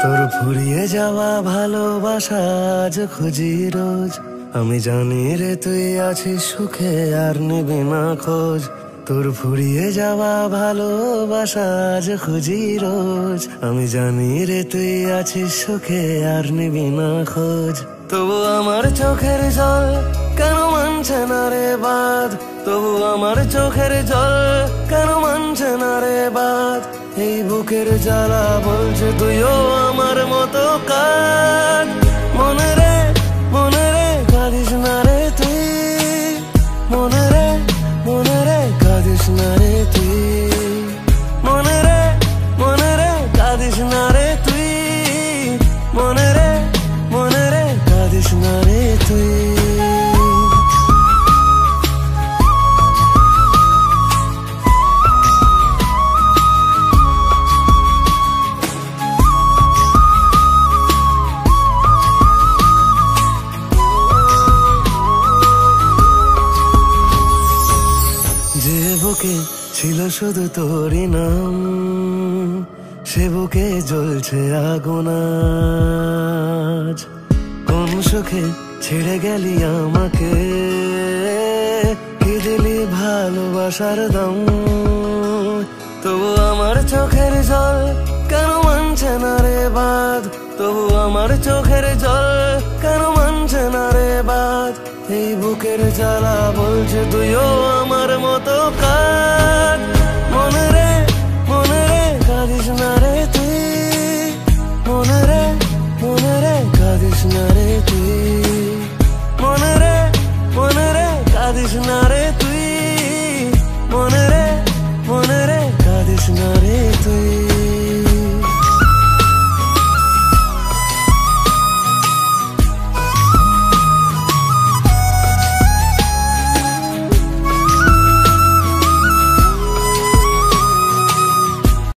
তোর ফুরিয়ে যাওয়া ভালোবাসা আজ খুঁজি রোজ। আমি জানি রে তুই আছিস সুখে আর নিবি না খোঁজ। তোর ফুরিয়ে যাওয়া ভালোবাসা আজ খুঁজি রোজ। আমি জানি রে তুই আছিস সুখে আর নিবি না খোঁজ। তবু আমার চোখের জল কেন মানছে না রে বাঁধ। তবু আমার চোখের জল কেন মানছে না রে বাঁধ। এই বুকের জ্বালা বলছে তুইও আমার মতো কাঁদ। মনে রে কাঁদিস না রে তুই। মনে রে কাঁদিস না রে তুই। মনে রে কাঁদিস না রে তুই। মনে রে কাঁদিস না রে তুই। যে বুকে ছিল শুধু তোরই নাম, সে বুকে জ্বলছে আগুন আজ। কোন সুখে ছেড়ে গেলি আমাকে, কি দিলি ভালোবাসার দাম। তবু আমার চোখের জল কেন মানছে না রে বাঁধ। তবু আমার চোখের জল কেন মানছে না রে বাঁধ। এই বুকের জ্বালা বলছে তুইও আমার মতো কাঁদ। মনে রে কাঁদিস না রে তুই। মনে রে কাঁদিস না রে তুই। মনে রে কাঁদিস না রে তুই। মনে রে কাঁদিস না রে তুই।